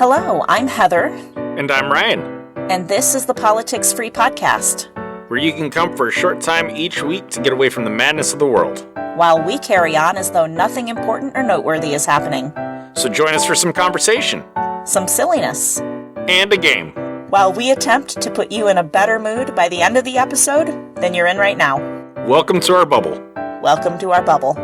Hello, I'm Heather. And I'm Ryan. And this is the Politics Free Podcast, where you can come for a short time each week to get away from the madness of the world, while we carry on as though nothing important or noteworthy is happening. So join us for some conversation, some silliness, and a game, while we attempt to put you in a better mood by the end of the episode than you're in right now. Welcome to our bubble. Welcome to our bubble.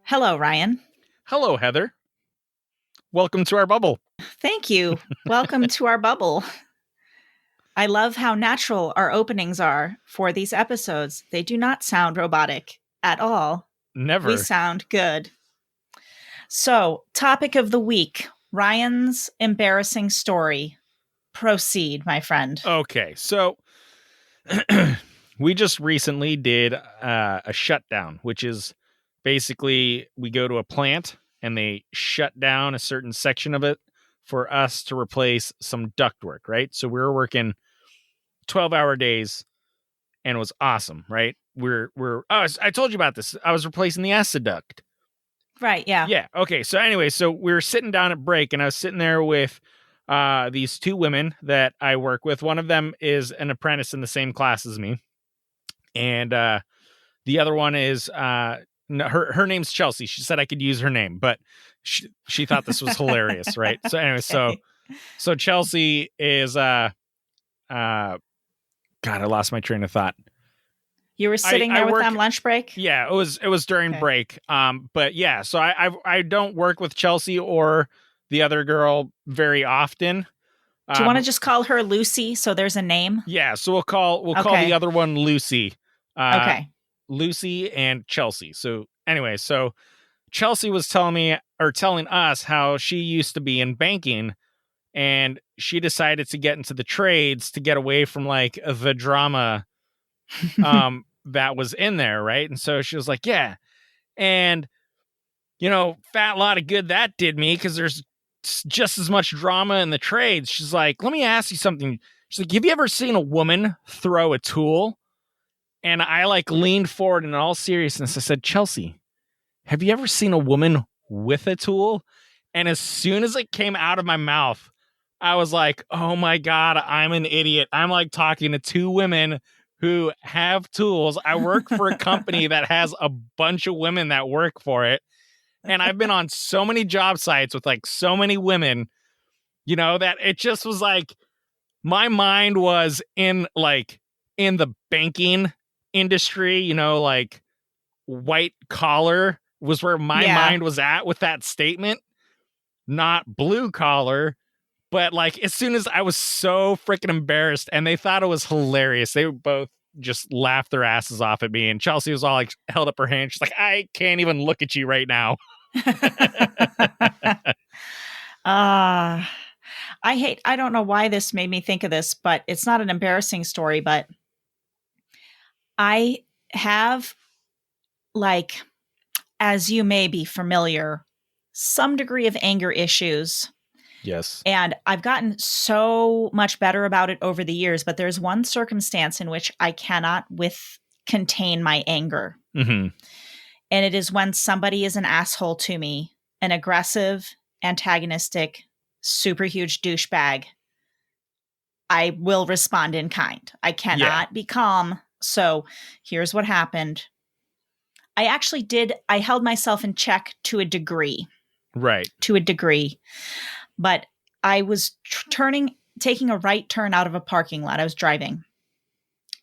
Hello, Ryan. Hello, Heather. Welcome to our bubble. Thank you. Welcome to our bubble. I love how natural our openings are for these episodes. They do not sound robotic at all. Never. We sound good. So, topic of the week, Ryan's embarrassing story. Proceed, my friend. Okay, so we just recently did a shutdown, which is basically we go to a plant and they shut down a certain section of it for us to replace some ductwork, right? So we were working 12-hour days and it was awesome, right? I told you about this. I was replacing the acid duct. Right, yeah. Yeah, okay. So anyway, so we were sitting down at break and I was sitting there with these two women that I work with. One of them is an apprentice in the same class as me. And the other one is her name's Chelsea. She said I could use her name, but she thought this was hilarious, right? So anyway, okay. so Chelsea is God, I lost my train of thought. You were sitting there with them lunch break? Yeah, it was during break. But yeah, so I don't work with Chelsea or the other girl very often. Do you want to just call her Lucy so there's a name? Yeah, so we'll call the other one Lucy. Okay. Lucy and Chelsea. So anyway, so Chelsea was telling us how she used to be in banking and she decided to get into the trades to get away from like the drama that was in there, right? And so she was like, yeah. And fat lot of good that did me because there's just as much drama in the trades. She's like, let me ask you something. She's like, have you ever seen a woman throw a tool? And I leaned forward in all seriousness. I said, Chelsea, have you ever seen a woman with a tool? And as soon as it came out of my mouth, I was like, oh my God, I'm an idiot. I'm like talking to two women who have tools. I work for a company that has a bunch of women that work for it. And I've been on so many job sites with so many women, that it just was like, my mind was in the banking industry, white collar was where my mind was at with that statement, not blue collar. But as soon as I was so freaking embarrassed and they thought it was hilarious, they both just laughed their asses off at me. And Chelsea was all held up her hand. She's like, I can't even look at you right now. I don't know why this made me think of this, but it's not an embarrassing story, but I have, as you may be familiar, some degree of anger issues. Yes. And I've gotten so much better about it over the years, but there's one circumstance in which I cannot contain my anger. Mm-hmm. And it is when somebody is an asshole to me, an aggressive, antagonistic, super huge douchebag. I will respond in kind. I cannot be calm. So here's what happened. I held myself in check to a degree. Right. To a degree. But I was taking a right turn out of a parking lot. I was driving.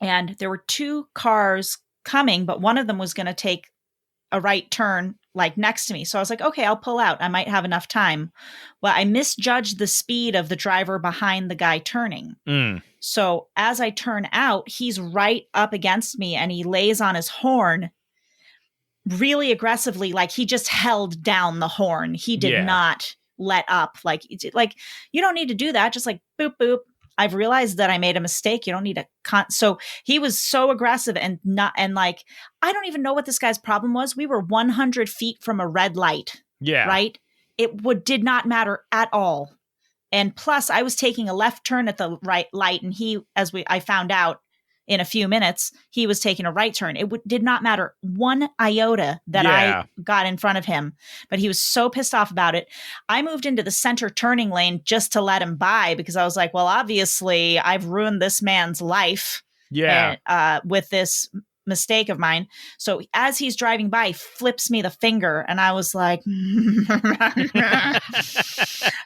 And there were two cars coming, but one of them was going to take a right turn next to me. So I was like, okay, I'll pull out. I might have enough time. Well, I misjudged the speed of the driver behind the guy turning. So as I turn out, he's right up against me and he lays on his horn really aggressively. He just held down the horn. He did not let up. You don't need to do that. Just boop, boop. I've realized that I made a mistake. You don't need to so he was so aggressive and I don't even know what this guy's problem was. We were 100 feet from a red light. Yeah. Right. It did not matter at all. And plus I was taking a left turn at the right light. And I found out in a few minutes, he was taking a right turn. It did not matter one iota that Yeah. I got in front of him, but he was so pissed off about it. I moved into the center turning lane just to let him by because I was like, well, obviously I've ruined this man's life Yeah. with this mistake of mine. So as he's driving by, he flips me the finger, and I was like,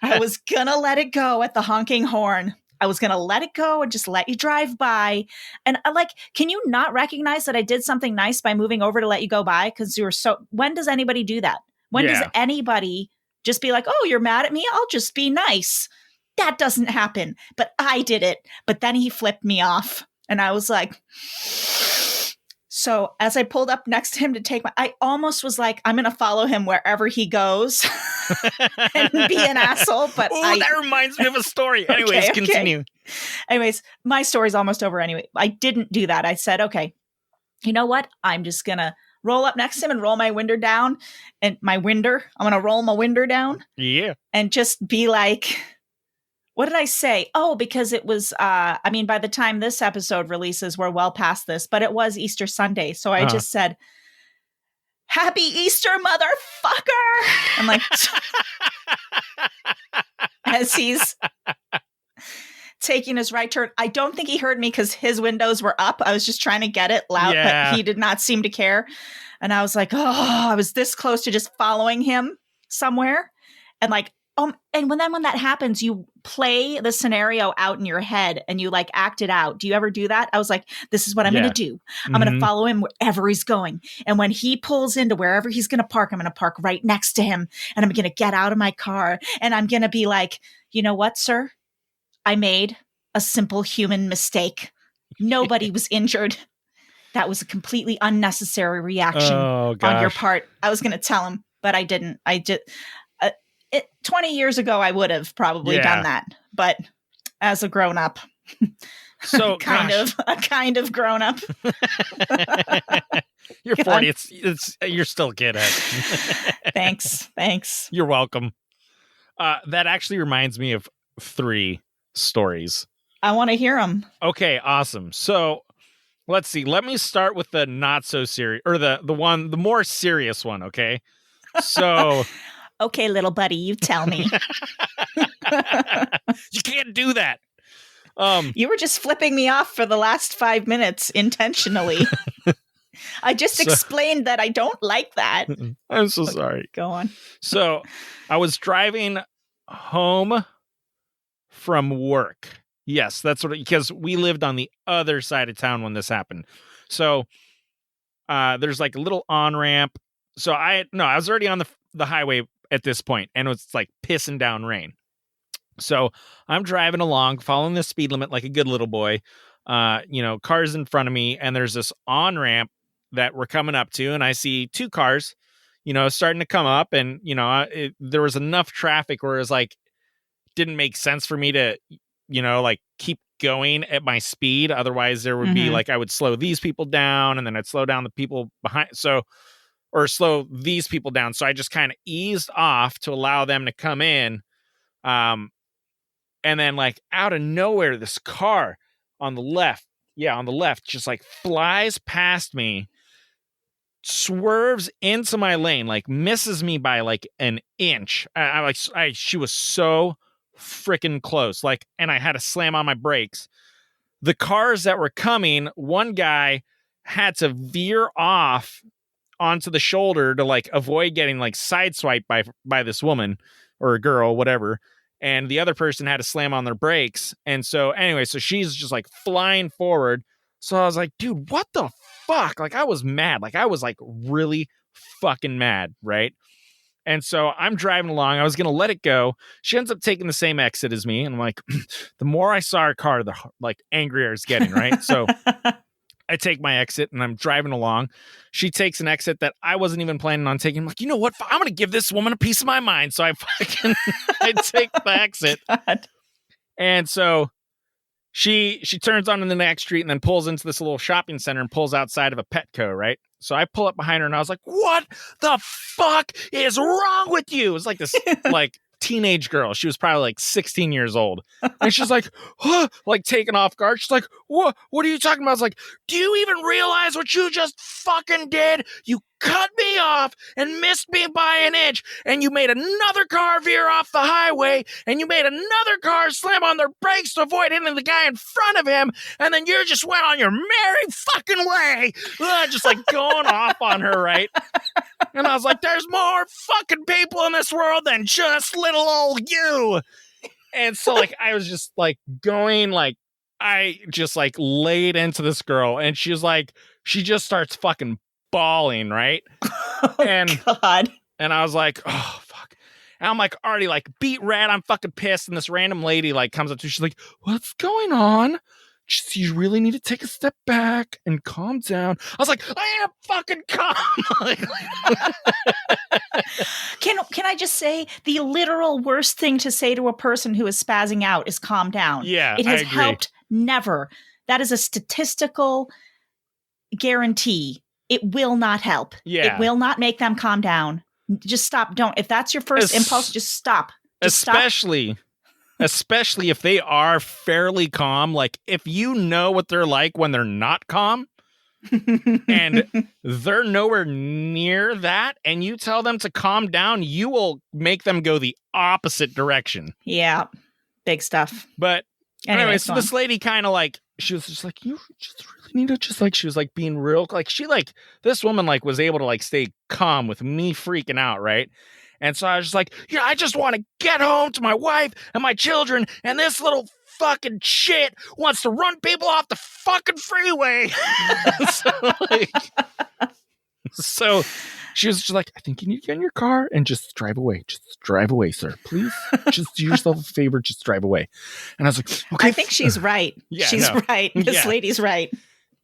I was gonna let it go at the honking horn. I was gonna let it go and just let you drive by. And like, can you not recognize that I did something nice by moving over to let you go by? Because you were so. When does anybody do that? When does Yeah. anybody just be like, "Oh, you're mad at me? I'll just be nice." That doesn't happen. But I did it. But then he flipped me off, and I was like. So as I pulled up next to him to take I almost was like, I'm going to follow him wherever he goes and be an asshole. But that reminds me of a story. Anyways, continue. Anyways, my story's almost over anyway. I didn't do that. I said, okay, you know what? I'm just going to roll up next to him and roll my window down I'm going to roll my window down. Yeah. And just be like, what did I say? Oh, because it was, by the time this episode releases, we're well past this, but it was Easter Sunday. So I just said, Happy Easter, motherfucker. I'm like, as he's taking his right turn. I don't think he heard me because his windows were up. I was just trying to get it loud, but he did not seem to care. And I was like, I was this close to just following him somewhere. And like, and when that happens, you play the scenario out in your head and you like act it out. Do you ever do that? I was like, this is what I'm going to do. I'm going to follow him wherever he's going. And when he pulls into wherever he's going to park, I'm going to park right next to him. And I'm going to get out of my car. And I'm going to be like, you know what, sir? I made a simple human mistake. Nobody was injured. That was a completely unnecessary reaction on your part. I was going to tell him, but I didn't. 20 years ago, I would have probably done that. But as a grown up, so kind of grown up. You're 40. It's you're still a kid. Thanks. You're welcome. That actually reminds me of 3 stories. I want to hear them. Okay, awesome. So let's see. Let me start with the not so serious, or the more serious one. Okay. So. Okay, little buddy, you tell me. You can't do that. You were just flipping me off for the last 5 minutes intentionally. I just explained that I don't like that. I'm so sorry. Go on. So I was driving home from work. Yes, that's because we lived on the other side of town when this happened. So there's like a little on-ramp. So I was already on the highway at this point, and it's like pissing down rain. So I'm driving along, following the speed limit like a good little boy. Cars in front of me, and there's this on-ramp that we're coming up to, and I see 2 cars, starting to come up, and there was enough traffic where it was like didn't make sense for me to like keep going at my speed. Otherwise there would be like I would slow these people down, and then I'd slow down the people behind, or slow these people down. So I just kind of eased off to allow them to come in. And then like out of nowhere, this car on the left, just like flies past me, swerves into my lane, like misses me by like an inch. She was so freaking close. Like, and I had to slam on my brakes. The cars that were coming, one guy had to veer off onto the shoulder to like avoid getting like sideswiped by this woman or a girl, whatever. And the other person had to slam on their brakes. And so anyway, so she's just like flying forward. So I was like, dude, what the fuck? Like I was mad. Like I was like really fucking mad. Right. And so I'm driving along. I was going to let it go. She ends up taking the same exit as me. And I'm like, the more I saw her car, the like angrier it's getting. Right. So I take my exit and I'm driving along. She takes an exit that I wasn't even planning on taking. I'm like, you know what? I'm going to give this woman a piece of my mind. So I take the exit. God. And so she turns onto the next street and then pulls into this little shopping center and pulls outside of a Petco, right? So I pull up behind her and I was like, what the fuck is wrong with you? It's like this like teenage girl. She was probably like 16 years old. And she's like, huh, like taken off guard. She's like, what are you talking about? I was like, do you even realize what you just fucking did? You cut me off and missed me by an inch, and you made another car veer off the highway, and you made another car slam on their brakes to avoid hitting the guy in front of him, and then you just went on your merry fucking way. Just like going off on her, right? And I was like, there's more fucking people in this world than just little old you. And so like I was just like going, like I just like laid into this girl, and she was like, she just starts fucking bawling, right? Oh, and God. And I was like, oh fuck. And I'm like already like beat red. I'm fucking pissed. And this random lady like comes up to me. She's like, what's going on? Just, you really need to take a step back and calm down. I was like, I am fucking calm. Can I just say the literal worst thing to say to a person who is spazzing out is calm down. Yeah, it has I agree. helped never. That is a statistical guarantee. It will not help. Yeah. It will not make them calm down. Just stop. Don't. If that's your first impulse, just stop. Especially if they are fairly calm. Like if you know what they're like when they're not calm and they're nowhere near that, and you tell them to calm down, you will make them go the opposite direction. Yeah. Big stuff. But anyway, so this lady kind of like, she was just like, you just really need to just like, she was like being real, like she like, this woman like was able to like stay calm with me freaking out, right? And so I was just like, yeah, I just want to get home to my wife and my children, and this little fucking shit wants to run people off the fucking freeway. So she was just like, I think you need to get in your car and just drive away. Just drive away, sir. Please. Just do yourself a favor. Just drive away. And I was like, okay. I think she's right. Yeah, she's right. This lady's right.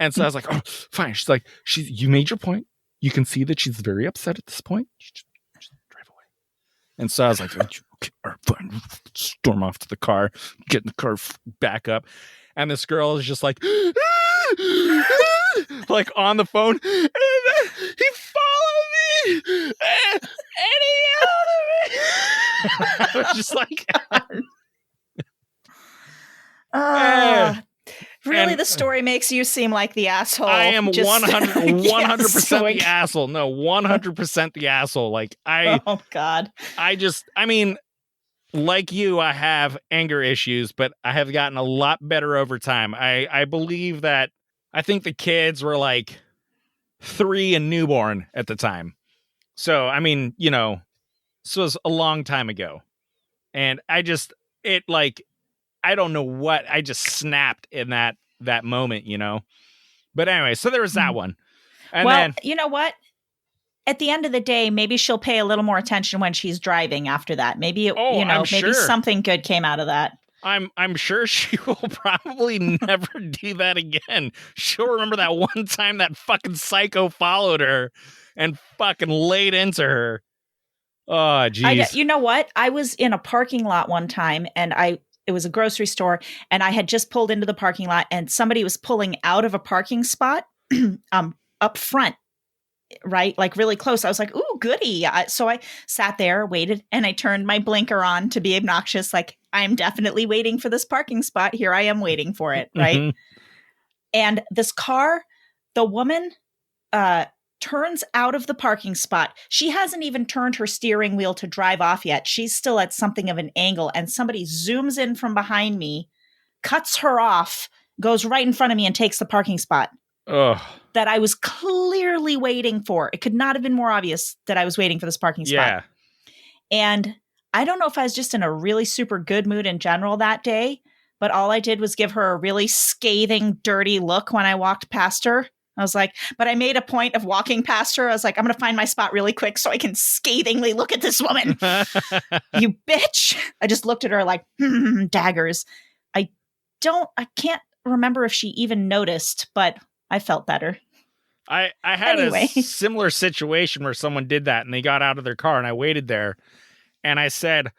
And so I was like, oh, fine. She's like, you made your point. You can see that she's very upset at this point. Just drive away. And so I was like, okay, fine. Storm off to the car, get in the car, back up. And this girl is just like, like on the phone. And he followed me and he yelled at me. I was just like, really, the story makes you seem like the asshole. I am 100% the asshole. No, 100% the asshole. Like oh God. I mean, like you, I have anger issues, but I have gotten a lot better over time. I believe that, I think the kids were like 3 and newborn at the time. So, I mean, you know, this was a long time ago. And I don't know what, I just snapped in that moment, you know? But anyway, so there was that one. And then, you know what? At the end of the day, maybe she'll pay a little more attention when she's driving after that. Maybe, maybe something good came out of that. I'm sure she will probably never do that again. She'll remember that one time that fucking psycho followed her and fucking laid into her. Oh, geez. You know what? I was in a parking lot one time, and it was a grocery store, and I had just pulled into the parking lot, and somebody was pulling out of a parking spot up front, right? Like really close. I was like, ooh, goody. So I sat there, waited, and I turned my blinker on to be obnoxious. Like, I'm definitely waiting for this parking spot. Here I am waiting for it, right? Mm-hmm. And this car, the woman turns out of the parking spot. She hasn't even turned her steering wheel to drive off yet. She's still at something of an angle, and somebody zooms in from behind me, cuts her off, goes right in front of me, and takes the parking spot. Ugh. That I was clearly waiting for. It could not have been more obvious that I was waiting for this parking spot. Yeah. And I don't know if I was just in a really super good mood in general that day, but all I did was give her a really scathing, dirty look when I walked past her. I was like, but I made a point of walking past her. I was like, I'm going to find my spot really quick so I can scathingly look at this woman. You bitch. I just looked at her like, daggers. I can't remember if she even noticed, but I felt better. I had a similar situation where someone did that and they got out of their car and I waited there and I said,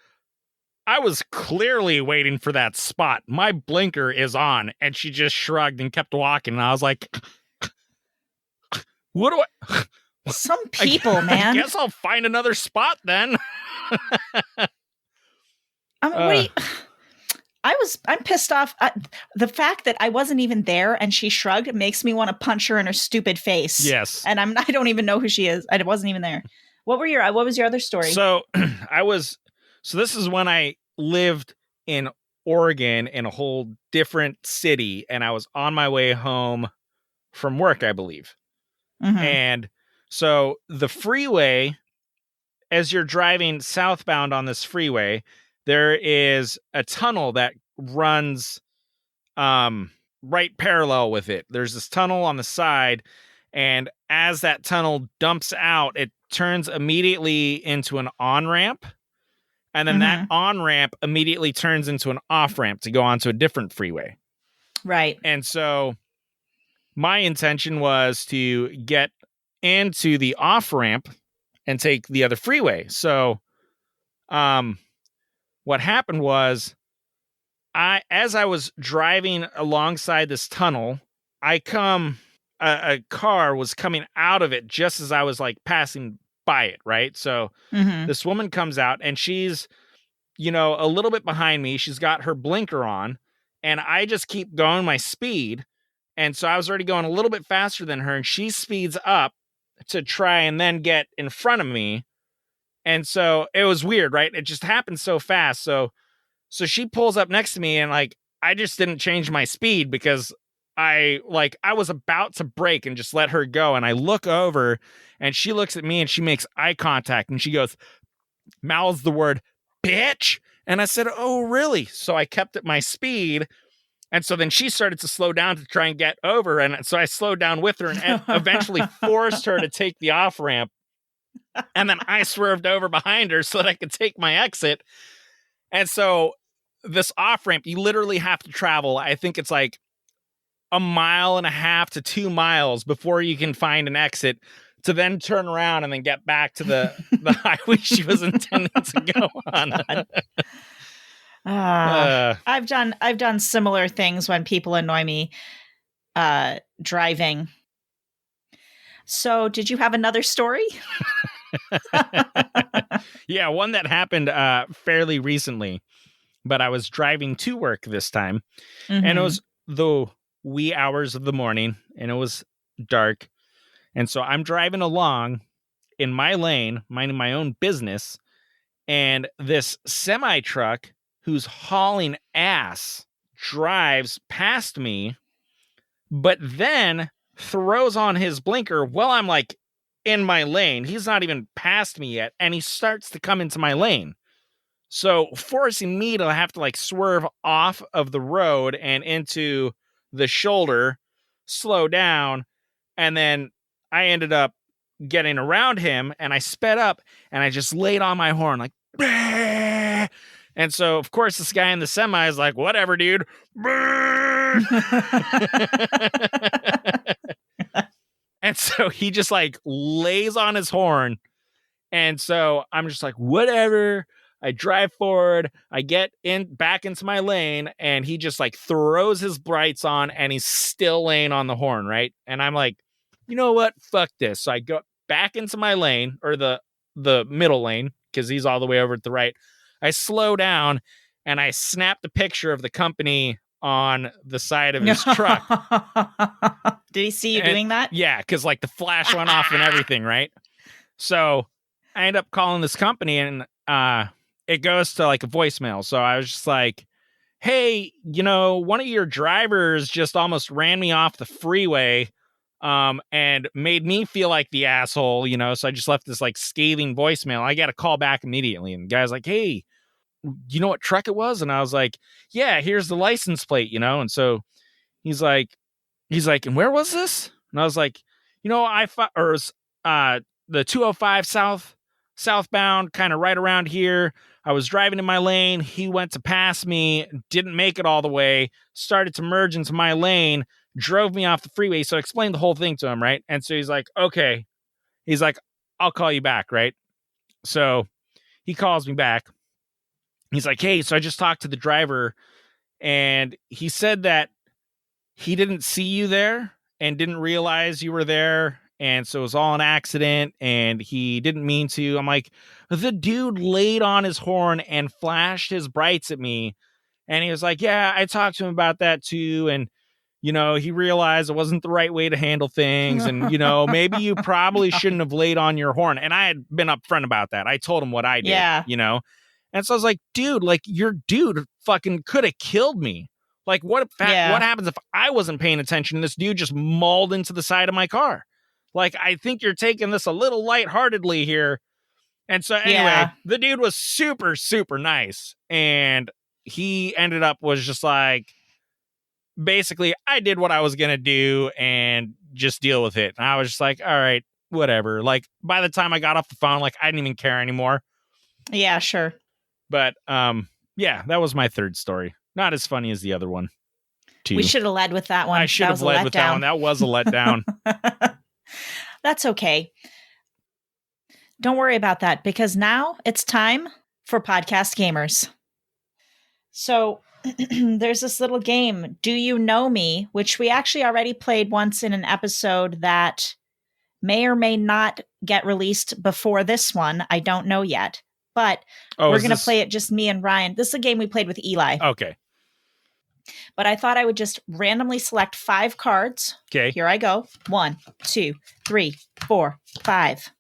I was clearly waiting for that spot. My blinker is on. And she just shrugged and kept walking. And I was like, what do I? Some people, man. I guess I'll find another spot then. I mean, what do Uh, you? I'm pissed off. The fact that I wasn't even there and she shrugged makes me want to punch her in her stupid face. yes. And I don't even know who she is. I wasn't even there. What was your other story? So so this is when I lived in Oregon in a whole different city, and I was on my way home from work, I believe. Mm-hmm. And so the freeway, as you're driving southbound on this freeway, there is a tunnel that runs right parallel with it. There's this tunnel on the side, and as that tunnel dumps out, it turns immediately into an on-ramp, and then that Mm-hmm. on-ramp immediately turns into an off-ramp to go onto a different freeway. Right. And so my intention was to get into the off-ramp and take the other freeway. So what happened was, as I was driving alongside this tunnel, a car was coming out of it just as I was like passing by it, right? So Mm-hmm. this woman comes out, and she's, a little bit behind me. She's got her blinker on, and I just keep going my speed. And so I was already going a little bit faster than her, and she speeds up to try and then get in front of me. And so it was weird, right? It just happened so fast. So she pulls up next to me, and like I just didn't change my speed because I was about to brake and just let her go. And I look over, and she looks at me, and she makes eye contact, and she goes, mouths the word bitch. And I said, "Oh, really?" So I kept at my speed. And so then she started to slow down to try and get over. And so I slowed down with her and eventually forced her to take the off ramp. And then I swerved over behind her so that I could take my exit. And so this off ramp, you literally have to travel, I think it's like 1.5 to 2 miles before you can find an exit to then turn around and then get back to the highway she was intending to go on. I've done similar things when people annoy me driving. So, did you have another story? Yeah, one that happened fairly recently, but I was driving to work this time, and it Mm-hmm. was the wee hours of the morning, and it was dark. And so I'm driving along in my lane, minding my own business, and this semi truck who's hauling ass drives past me, but then throws on his blinker while I'm like in my lane. He's not even past me yet, and he starts to come into my lane. So forcing me to have to like swerve off of the road and into the shoulder, slow down, and then I ended up getting around him, and I sped up, and I just laid on my horn like, "Bah!" And so of course this guy in the semi is like, "Whatever, dude." And so he just like lays on his horn. And so I'm just like, whatever. I drive forward, I get in back into my lane, and he just like throws his brights on, and he's still laying on the horn, right? And I'm like, you know what? Fuck this. So I go back into my lane, or the middle lane, because he's all the way over at the right. I slow down, and I snapped a picture of the company on the side of his truck. Did he see you And doing that? yeah, because like the flash went off and everything, right? So I end up calling this company, and it goes to like a voicemail. So I was just like, "Hey, one of your drivers just almost ran me off the freeway, and made me feel like the asshole, So I just left this like scathing voicemail. I got a call back immediately, and the guy's like, "Hey, you know what truck it was?" And I was like, "Yeah, here's the license plate, And so he's like, "And where was this?" And I was like, the 205 southbound, kind of right around here. I was driving in my lane. He went to pass me, didn't make it all the way, started to merge into my lane, drove me off the freeway. So I explained the whole thing to him, right? And so he's like, "Okay." He's like, "I'll call you back," right? So he calls me back. He's like, "Hey, so I just talked to the driver, and he said that he didn't see you there and didn't realize you were there, And so it was all an accident and he didn't mean to. I'm like, the dude laid on his horn and flashed his brights at me. And he was like, yeah, I talked to him about that too. And, he realized it wasn't the right way to handle things. And, maybe you probably shouldn't have laid on your horn. And I had been upfront about that. I told him what I did, Yeah. And so I was like, dude, like your dude fucking could have killed me. Like what happens if I wasn't paying attention and this dude just mauled into the side of my car? Like, I think you're taking this a little lightheartedly here. And so anyway, the dude was super, super nice. And he was just like, basically, I did what I was going to do and just deal with it. And I was just like, all right, whatever. Like, by the time I got off the phone, like, I didn't even care anymore. Yeah, sure. But, yeah, that was my third story. Not as funny as the other one, too. We should have led with that one. I should have led with that one. That was a letdown. That's okay. Don't worry about that, because now it's time for Podcast Gamers. So there's this little game, Do You Know Me, which we actually already played once in an episode that may or may not get released before this one. I don't know yet. But we're going to play it just me and Ryan. This is a game we played with Eli. Okay. But I thought I would just randomly select 5 cards. Okay. Here I go. 1, 2, 3, 4, 5.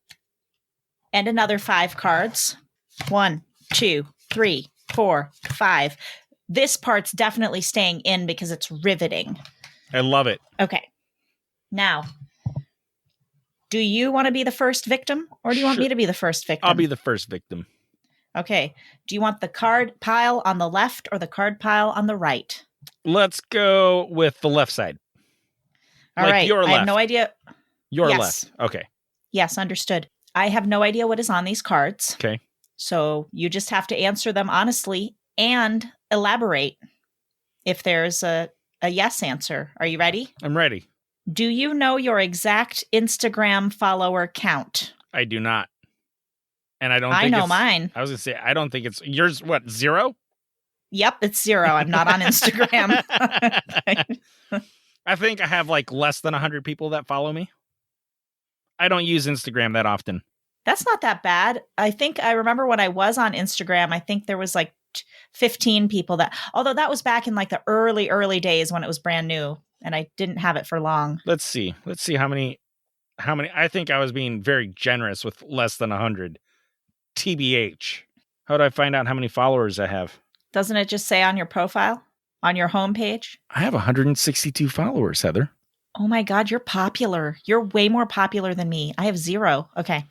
And another 5 cards. 1, 2, 3, 4, 5. This part's definitely staying in because it's riveting. I love it. Okay. Now, do you want to be the first victim or do you want me to be the first victim? I'll be the first victim. Okay. Do you want the card pile on the left or the card pile on the right? Let's go with the left side. All right. Your left. I have no idea. Your left. Okay. Yes, understood. I have no idea what is on these cards. Okay. So you just have to answer them honestly and elaborate if there's a yes answer. Are you ready? I'm ready. Do you know your exact Instagram follower count? I do not. And I don't think I know mine. I was going to say, I don't think it's yours. What, 0? Yep, it's 0. I'm not on Instagram. I think I have like less than 100 people that follow me. I don't use Instagram that often. That's not that bad. I think I remember when I was on Instagram, I think there was like 15 people although that was back in like the early days when it was brand new and I didn't have it for long. Let's see how many, I think I was being very generous with less than 100. TBH. How do I find out how many followers I have? Doesn't it just say on your profile? On your homepage? I have 162 followers, Heather. Oh my God, you're popular. You're way more popular than me. I have 0. Okay.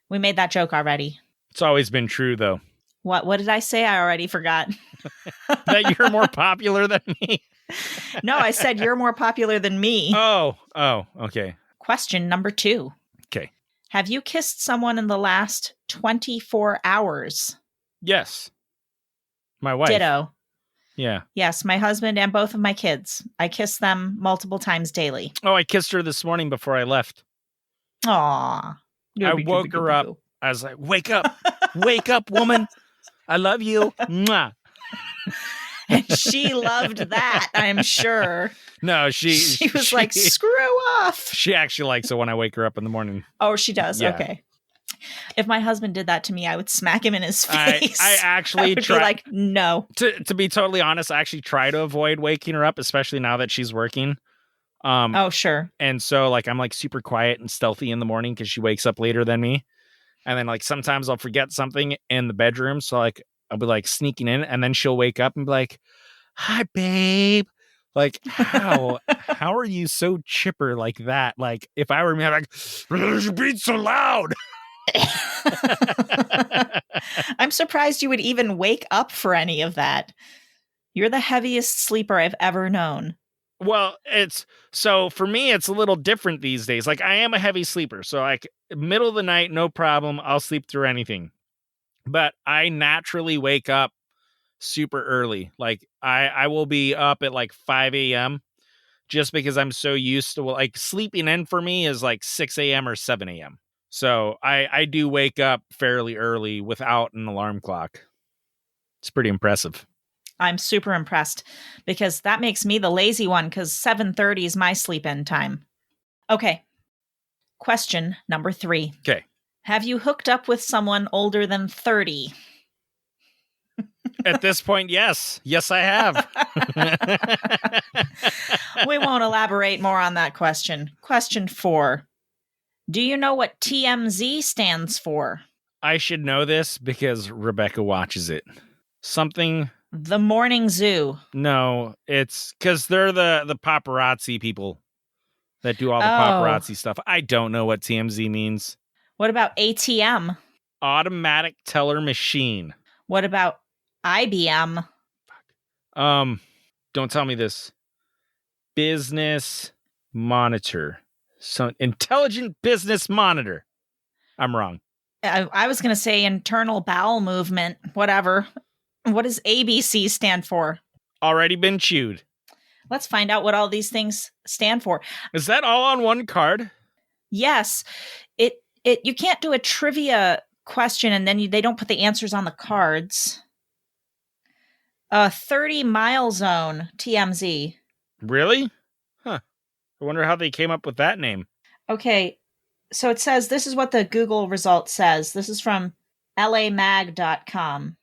We made that joke already. It's always been true, though. What did I say? I already forgot. That you're more popular than me? No, I said you're more popular than me. Oh, okay. Question number 2. Okay. Have you kissed someone in the last 24 hours? Yes. My wife. Ditto. Yeah. Yes, my husband and both of my kids. I kiss them multiple times daily. Oh, I kissed her this morning before I left. Aw. I woke her up. I was like, wake up. Wake up, woman. I love you. Mwah. And she loved that, I'm sure. No, she was like, screw off. She actually likes it when I wake her up in the morning. Oh, she does? Yeah. Okay. If my husband did that to me, I would smack him in his face. I actually try. Be like, no. To be totally honest, I actually try to avoid waking her up, especially now that she's working. Oh, sure. And so like I'm like super quiet and stealthy in the morning because she wakes up later than me. And then like sometimes I'll forget something in the bedroom. So like I'll be like sneaking in and then she'll wake up and be like, hi, babe. Like, how are you so chipper like that? Like if I were me, I'm like, you're being so loud. I'm surprised you would even wake up for any of that. You're the heaviest sleeper I've ever known. Well, for me, it's a little different these days. Like I am a heavy sleeper. So like middle of the night, no problem. I'll sleep through anything. But I naturally wake up super early. Like I will be up at like 5 a.m. just because I'm so used to like sleeping in for me is like 6 a.m. or 7 a.m. So I do wake up fairly early without an alarm clock. It's pretty impressive. I'm super impressed because that makes me the lazy one because 7:30 is my sleep in time. Okay. Question number 3. Okay. Have you hooked up with someone older than 30? At this point, yes. Yes, I have. We won't elaborate more on that question. Question 4. Do you know what TMZ stands for? I should know this because Rebecca watches it. Something. The Morning Zoo. No, it's because they're the paparazzi people that do all the Oh. paparazzi stuff. I don't know what TMZ means. What about ATM? Automatic teller machine. What about IBM? Don't tell me this. Business monitor. So intelligent business monitor. I'm wrong. I was going to say internal bowel movement, whatever. What does ABC stand for? Already been chewed. Let's find out what all these things stand for. Is that all on one card? Yes. You can't do a trivia question and then they don't put the answers on the cards. 30-mile zone, TMZ. Really? Huh. I wonder how they came up with that name. Okay. So it says, this is what the Google result says. This is from lamag.com.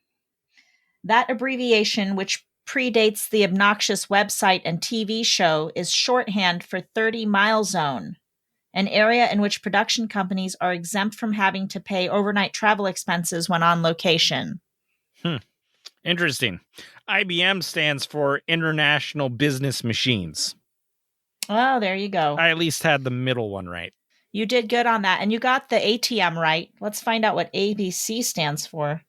That abbreviation, which predates the obnoxious website and TV show, is shorthand for 30-mile zone, an area in which production companies are exempt from having to pay overnight travel expenses when on location. Interesting. IBM stands for International Business Machines. Oh, there you go. I at least had the middle one right. You did good on that. And you got the ATM right. Let's find out what ABC stands for.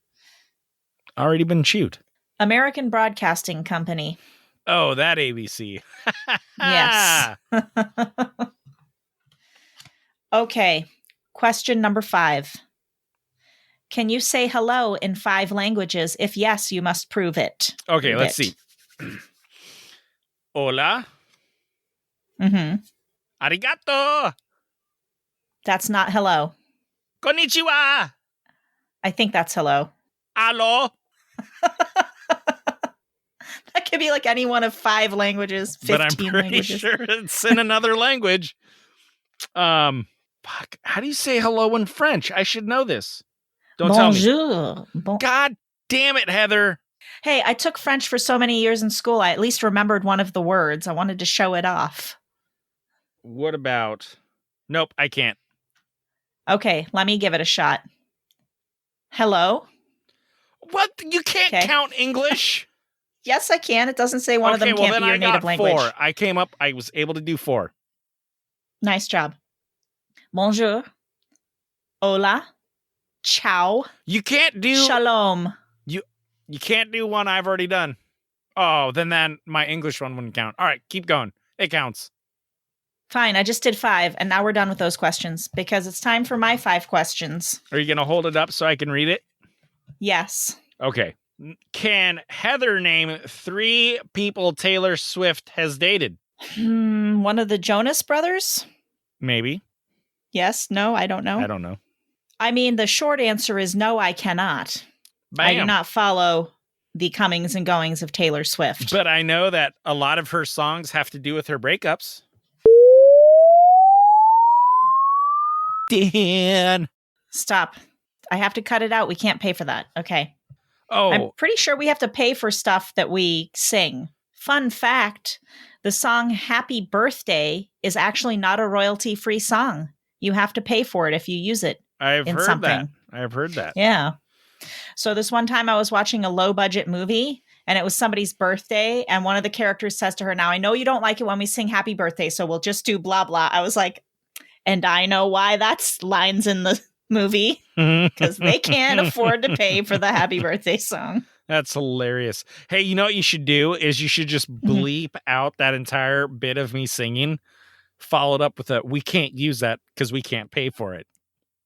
Already been chewed. American Broadcasting Company. Oh, that ABC. Yes. Okay. Question number 5. Can you say hello in 5 languages? If yes, you must prove it. Okay, let's see. Hola. Mm-hmm. Arigato. That's not hello. Konnichiwa. I think that's hello. Alo. That could be like any one of 5 languages, 15 but I'm pretty languages. sure it's in another language. Fuck. How do you say hello in French? I should know this. Don't Bonjour. tell me. God damn it, Heather. Hey, I took French for so many years in school. I at least remembered one of the words. I wanted to show it off. What about... Nope, I can't. Okay, let me give it a shot. Hello? What? You can't count English? Yes, I can. It doesn't say one of them can't be your native language. 4. I was able to do 4. Nice job. Bonjour. Hola. Ciao. You can't do... Shalom. You can't do one I've already done. Oh, then my English one wouldn't count. All right, keep going. It counts. Fine, I just did 5, and now we're done with those questions, because it's time for my 5 questions. Are you going to hold it up so I can read it? Yes. Okay. Can Heather name 3 people Taylor Swift has dated? One of the Jonas Brothers? Maybe. Yes, no, I don't know. I don't know. I mean, the short answer is no, I cannot. Bam. I do not follow the comings and goings of Taylor Swift. But I know that a lot of her songs have to do with her breakups. Dan. Stop. I have to cut it out. We can't pay for that. Okay. Oh. I'm pretty sure we have to pay for stuff that we sing. Fun fact, the song Happy Birthday is actually not a royalty-free song. You have to pay for it if you use it. I've heard something. that. I've heard that. Yeah. So this one time I was watching a low-budget movie, and it was somebody's birthday, and one of the characters says to her, now, I know you don't like it when we sing Happy Birthday, so we'll just do blah, blah. I was like, and I know why that's lines in the movie, because they can't afford to pay for the Happy Birthday song. That's hilarious. Hey, you know what you should do is you should just bleep out that entire bit of me singing, followed up with we can't use that because we can't pay for it.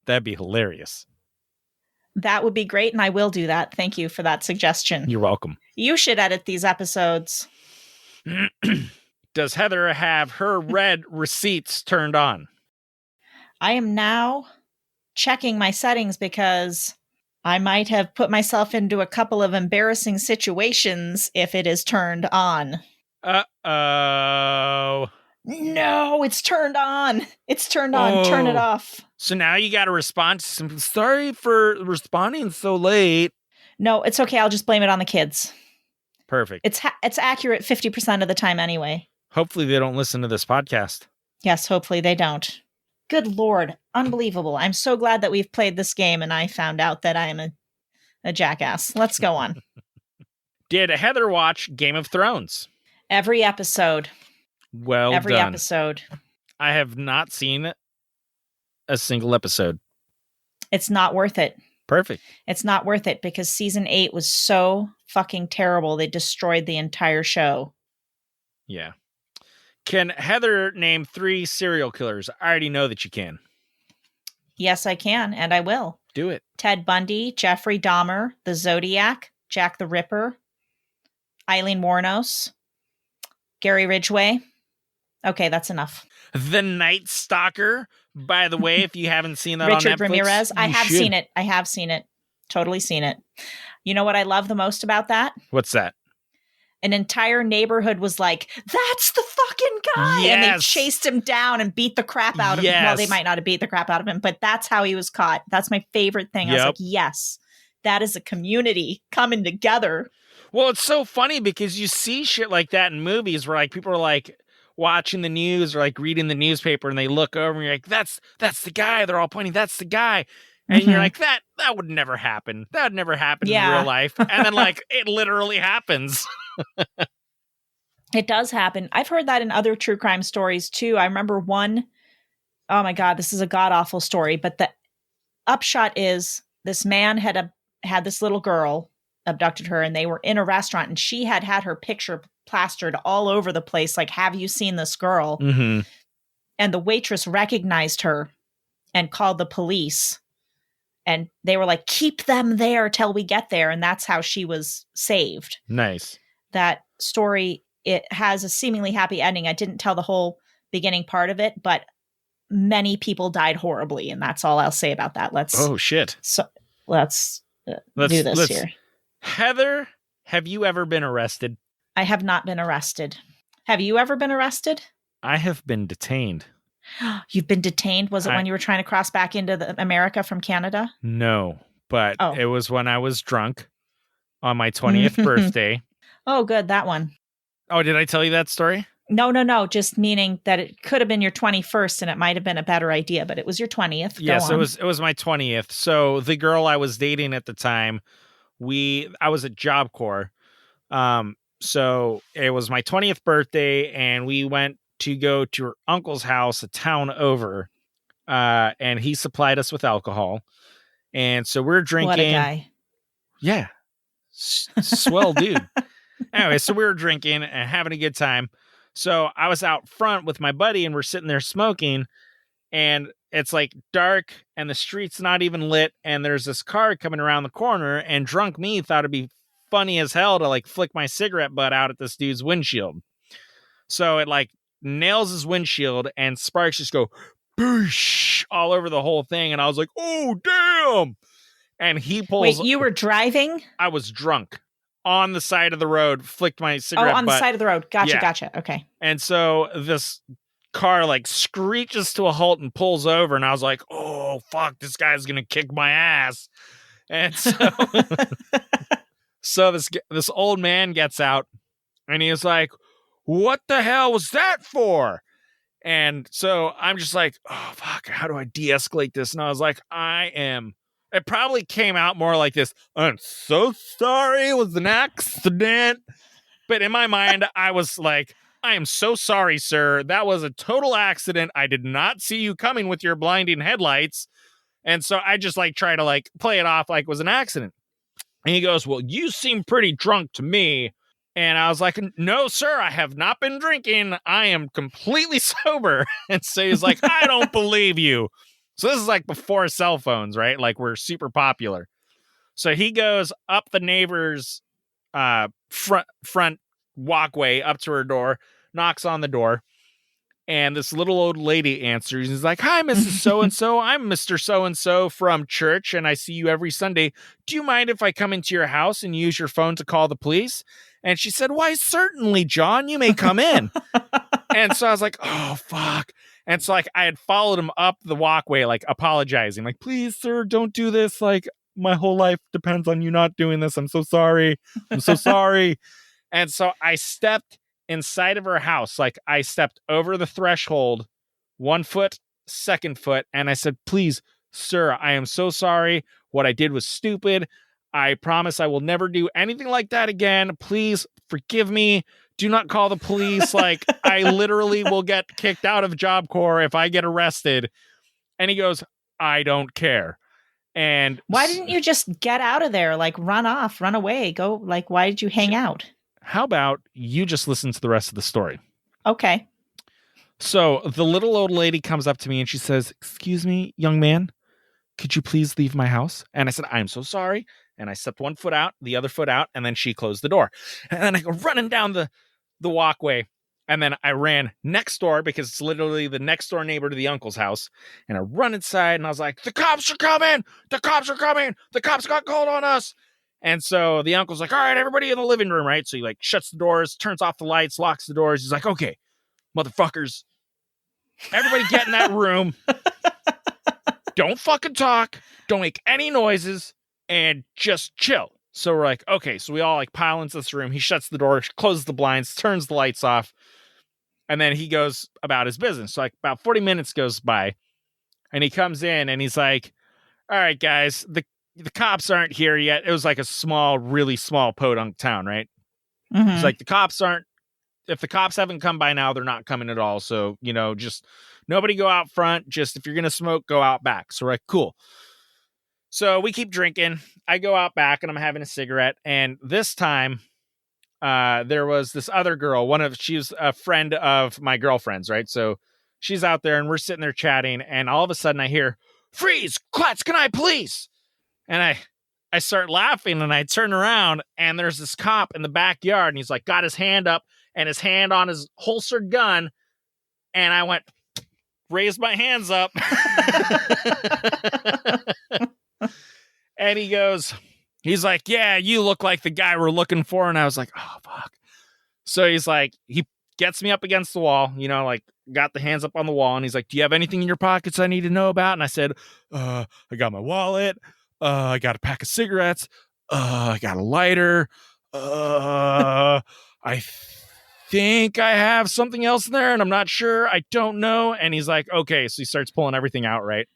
That'd be hilarious. That would be great, and I will do that. Thank you for that suggestion. You're welcome. You should edit these episodes. Does Heather have her red receipts turned on? I am now checking my settings because I might have put myself into a couple of embarrassing situations if it is turned on. Uh-oh. No, it's turned on. It's turned on. Turn it Oh. off. So now you got to respond to some. Sorry for responding so late. No, it's okay. I'll just blame it on the kids. Perfect. It's accurate 50% of the time anyway. Hopefully they don't listen to this podcast. Yes, hopefully they don't. Good Lord. Unbelievable. I'm so glad that we've played this game and I found out that I am a jackass. Let's go on. Did Heather watch Game of Thrones? Every episode. Well Every done. episode. I have not seen a single episode. It's not worth it. Perfect. It's not worth it because season 8 was so fucking terrible. They destroyed the entire show. Yeah. Can Heather name 3 serial killers? I already know that you can. Yes, I can, and I will. Do it. Ted Bundy, Jeffrey Dahmer, the Zodiac, Jack the Ripper, Eileen Wuornos, Gary Ridgway. Okay, that's enough. The Night Stalker. By the way, if you haven't seen that Richard on Netflix, Ramirez. I have should. seen it. I have seen it. Totally seen it. You know what I love the most about that? What's that? An entire neighborhood was like, that's the fucking guy. Yes. And they chased him down and beat the crap out of him. Well, they might not have beat the crap out of him, but that's how he was caught. That's my favorite thing. I was like, yes, that is a community coming together. Well, it's so funny because you see shit like that in movies where like people are like watching the news or like reading the newspaper and they look over and you're like, that's the guy. They're all pointing, that's the guy. And you're like, that would never happen. That would never happen in real life. And then like it literally happens. It does happen. I've heard that in other true crime stories too. I remember one, oh my God, this is a god-awful story, but the upshot is this man had this little girl, abducted her, and they were in a restaurant and she had her picture plastered all over the place. Like, have you seen this girl? Mm-hmm. And the waitress recognized her and called the police. And they were like, keep them there till we get there. And that's how she was saved. Nice. That story, it has a seemingly happy ending. I didn't tell the whole beginning part of it, but many people died horribly. And that's all I'll say about that. Let's do this here. Heather, have you ever been arrested? I have not been arrested. Have you ever been arrested? I have been detained. You've been detained? Was it when you were trying to cross back into America from Canada? No, but it was when I was drunk on my 20th birthday. Oh, good. That one. Oh, did I tell you that story? No. Just meaning that it could have been your 21st and it might have been a better idea, but it was your 20th. Yes, it was my 20th. So the girl I was dating at the time, I was at Job Corps. So it was my 20th birthday and we went to go to her uncle's house a town over, and he supplied us with alcohol. And so we're drinking. What a guy. Yeah. Swell dude. Anyway, so we were drinking and having a good time. So I was out front with my buddy and we're sitting there smoking and it's like dark and the street's not even lit. And there's this car coming around the corner and drunk me thought it'd be funny as hell to like flick my cigarette butt out at this dude's windshield. So it like nails his windshield and sparks just go boosh all over the whole thing. And I was like, oh, damn. And he pulls. Wait, you were driving? I was drunk on the side of the road, flicked my cigarette on butt. The side of the road. Gotcha. Okay. And so this car like screeches to a halt and pulls over. And I was like, oh, fuck, this guy's going to kick my ass. And so, so this old man gets out and he was like, what the hell was that for? And so I'm just like, oh, fuck, how do I de-escalate this? And I was like, it probably came out more like this. I'm so sorry. It was an accident. But in my mind, I was like, I am so sorry, sir. That was a total accident. I did not see you coming with your blinding headlights. And so I just like try to like play it off like it was an accident. And he goes, well, you seem pretty drunk to me. And I was like, no, sir, I have not been drinking. I am completely sober. And so he's like, I don't believe you. So this is like before cell phones, right? Like we're super popular. So he goes up the neighbor's front walkway up to her door, knocks on the door. And this little old lady answers. He's like, hi, Mrs. So-and-so. I'm Mr. So-and-so from church, and I see you every Sunday. Do you mind if I come into your house and use your phone to call the police? And she said, why, certainly, John, you may come in. And so I was like, oh, fuck. And so, like, I had followed him up the walkway, like, apologizing. Like, please, sir, don't do this. Like, my whole life depends on you not doing this. I'm so sorry. I'm so sorry. And so I stepped inside of her house. Like, I stepped over the threshold, 1 foot, second foot. And I said, please, sir, I am so sorry. What I did was stupid. I promise I will never do anything like that again. Please forgive me. Do not call the police. Like, I literally will get kicked out of Job Corps if I get arrested. And he goes, I don't care. And why didn't you just get out of there? Like, run off, run away, go. Like, why did you hang out? How about you just listen to the rest of the story? Okay. So the little old lady comes up to me and she says, excuse me, young man, could you please leave my house? And I said, I'm so sorry. And I stepped 1 foot out, the other foot out, and then she closed the door. And then I go running down the walkway. And then I ran next door because it's literally the next door neighbor to the uncle's house. And I run inside and I was like, the cops are coming. The cops are coming. The cops got called on us. And so the uncle's like, all right, everybody in the living room, right? So he like shuts the doors, turns off the lights, locks the doors. He's like, okay, motherfuckers, everybody get in that room. Don't fucking talk. Don't make any noises and just chill. So we're like, okay. So we all like pile into this room. He shuts the door, closes the blinds, turns the lights off. And then he goes about his business. So like about 40 minutes goes by and he comes in and he's like, all right, guys, the cops aren't here yet. It was like a small, really small podunk town, right? Mm-hmm. It's like if the cops haven't come by now, they're not coming at all. So, just nobody go out front. Just if you're going to smoke, go out back. So we're like, cool. So we keep drinking. I go out back and I'm having a cigarette. And this time, there was this other girl. She was a friend of my girlfriend's, right? So she's out there and we're sitting there chatting. And all of a sudden I hear, freeze, Klutz, can I please? And I start laughing and I turn around and there's this cop in the backyard and he's like got his hand up and his hand on his holstered gun. And I went, raised my hands up. And he's like, yeah, you look like the guy we're looking for. And I was like, oh, fuck. So he's like, he gets me up against the wall, like got the hands up on the wall. And he's like, do you have anything in your pockets I need to know about? And I said, I got my wallet. I got a pack of cigarettes. I got a lighter. I think I have something else in there and I'm not sure. I don't know. And he's like, okay. So he starts pulling everything out, right?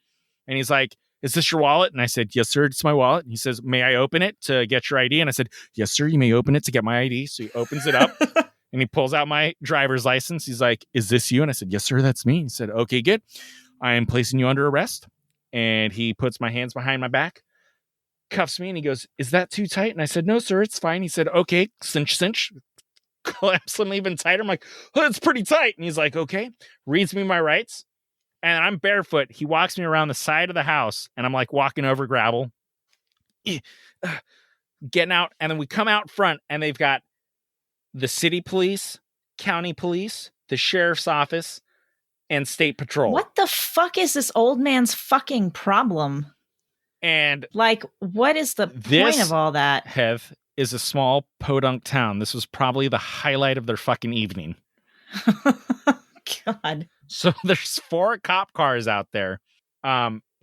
And he's like, is this your wallet? And I said, yes, sir, it's my wallet. And he says, may I open it to get your ID? And I said, yes, sir, you may open it to get my ID. So he opens it up and he pulls out my driver's license. He's like, is this you? And I said, yes, sir, that's me. He said, okay, good. I am placing you under arrest. And he puts my hands behind my back, cuffs me, and he goes, is that too tight? And I said, no, sir, it's fine. He said, okay, cinch. Clamps them even tighter. I'm like, oh, it's pretty tight. And he's like, okay, reads me my rights. And I'm barefoot. He walks me around the side of the house and I'm like walking over gravel, getting out. And then we come out front and they've got the city police, county police, the sheriff's office, and state patrol. What the fuck is this old man's fucking problem? And like, what is the point of all that? Heath is a small podunk town. This was probably the highlight of their fucking evening. God. So there's 4 cop cars out there.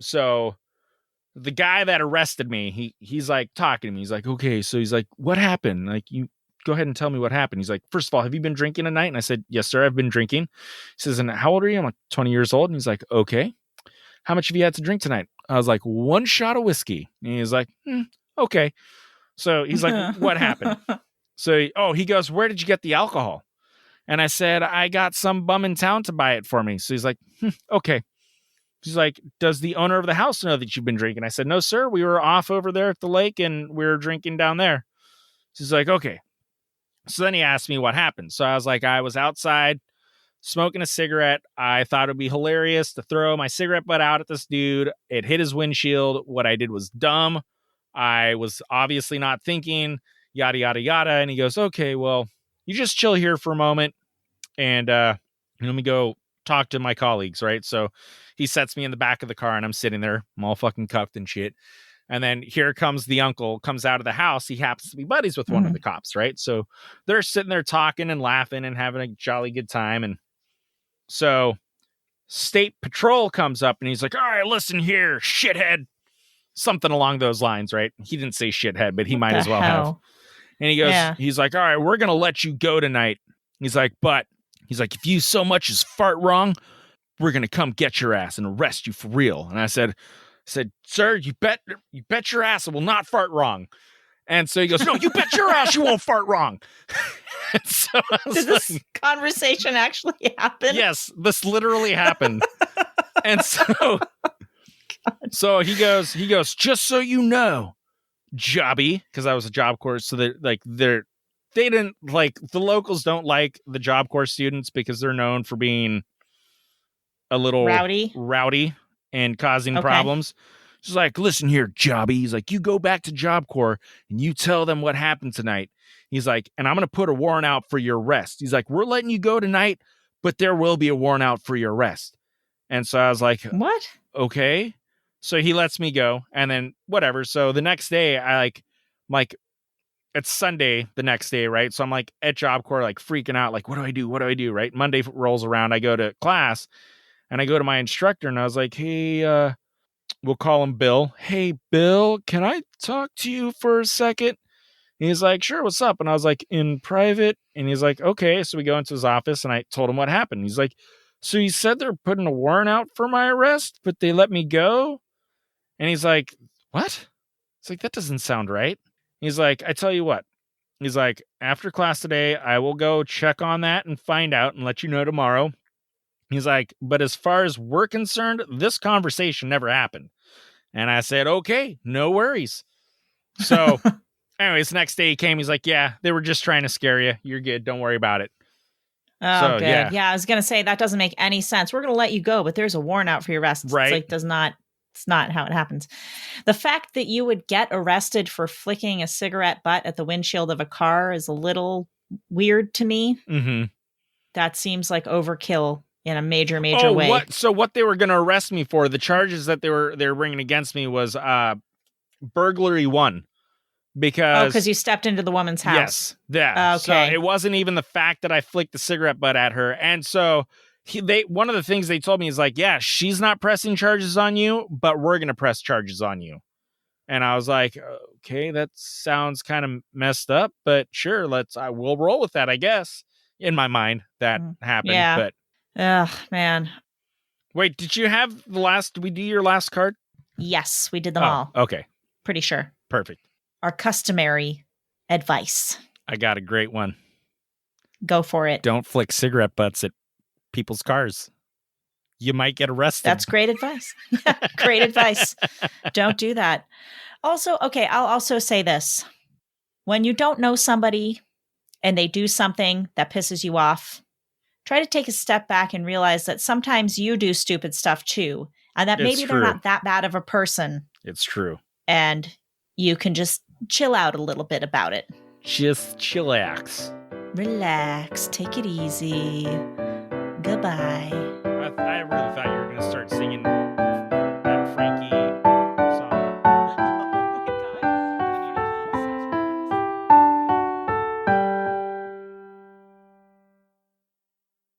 So the guy that arrested me, he's like talking to me. He's like, okay. So he's like, what happened? Like, you go ahead and tell me what happened. He's like, first of all, have you been drinking tonight? And I said, yes, sir, I've been drinking. He says, and how old are you? I'm like, 20 years old. And he's like, okay. How much have you had to drink tonight? I was like, 1 shot of whiskey. And he's like, okay. So he's like, what happened? So, he goes, where did you get the alcohol? And I said, I got some bum in town to buy it for me. So he's like, okay. He's like, does the owner of the house know that you've been drinking? I said, no, sir. We were off over there at the lake and we were drinking down there. So he's like, okay. So then he asked me what happened. So I was like, I was outside smoking a cigarette. I thought it would be hilarious to throw my cigarette butt out at this dude. It hit his windshield. What I did was dumb. I was obviously not thinking, yada, yada, yada. And he goes, okay, well, you just chill here for a moment and let me go talk to my colleagues, right? So he sets me in the back of the car and I'm sitting there, I'm all fucking cuffed and shit. And then here comes the uncle, comes out of the house. He happens to be buddies with one of the cops, right? So they're sitting there talking and laughing and having a jolly good time. And So state patrol comes up and he's like, all right, listen here, shithead. Something along those lines, right? He didn't say shithead, but he What might the as well have. hell? And he goes, Yeah. he's like, all right, we're going to let you go tonight. He's like, if you so much as fart wrong, we're going to come get your ass and arrest you for real. And I said, sir, you bet your ass it will not fart wrong. And so he goes, no, you bet your ass you won't fart wrong. So Did this conversation actually happen? Yes, this literally happened. And so he goes, just so you know, jobby, because I was a Job Corps, so they didn't like, the locals don't like the Job Corps students because they're known for being a little rowdy and causing problems. She's like, listen here, jobby. He's like, you go back to Job Corps and you tell them what happened tonight. He's like, and I'm going to put a warrant out for your arrest. He's like, we're letting you go tonight, but there will be a warrant out for your arrest. And so I was like, what? Okay. So he lets me go, and then whatever. So the next day I'm like, it's Sunday the next day, right? So I'm like at Job Corps, like freaking out, like, what do I do? What do I do? Right. Monday rolls around. I go to class and I go to my instructor and I was like, hey, we'll call him Bill. Hey, Bill, can I talk to you for a second? And he's like, sure, what's up? And I was like, in private. And he's like, okay. So we go into his office and I told him what happened. He's like, so you said they're putting a warrant out for my arrest, but they let me go? And he's like, what? It's like, that doesn't sound right. He's like, I tell you what. He's like, after class today, I will go check on that and find out and let you know tomorrow. He's like, but as far as we're concerned, this conversation never happened. And I said, okay, no worries. So anyways, next day he came. He's like, yeah, they were just trying to scare you. You're good. Don't worry about it. Oh, So, good. Yeah, I was going to say that doesn't make any sense. We're going to let you go, but there's a warrant out for your arrest. Right. It's like, it's not how it happens. The fact that you would get arrested for flicking a cigarette butt at the windshield of a car is a little weird to me. Mm-hmm. That seems like overkill in a major way. So what they were going to arrest me for, the charges that they were bringing against me was burglary 1. Because you stepped into the woman's house. Yes, yeah. Okay. So it wasn't even the fact that I flicked the cigarette butt at her. And so one of the things they told me is like, yeah, she's not pressing charges on you, but we're going to press charges on you. And I was like, okay, that sounds kind of messed up, but sure, I will roll with that, I guess. In my mind, that happened. Yeah. But ugh, man. Wait, did we do your last card? Yes, we did them all. Okay. Pretty sure. Perfect. Our customary advice. I got a great one. Go for it. Don't flick cigarette butts at people's cars. You might get arrested. That's great advice. Great advice. Don't do that. Also, okay, I'll also say this. When you don't know somebody and they do something that pisses you off, try to take a step back and realize that sometimes you do stupid stuff too, and that maybe they're not that bad of a person. It's true. And you can just chill out a little bit about it. Just chillax. Relax. Take it easy. Goodbye. I really thought you were going to start singing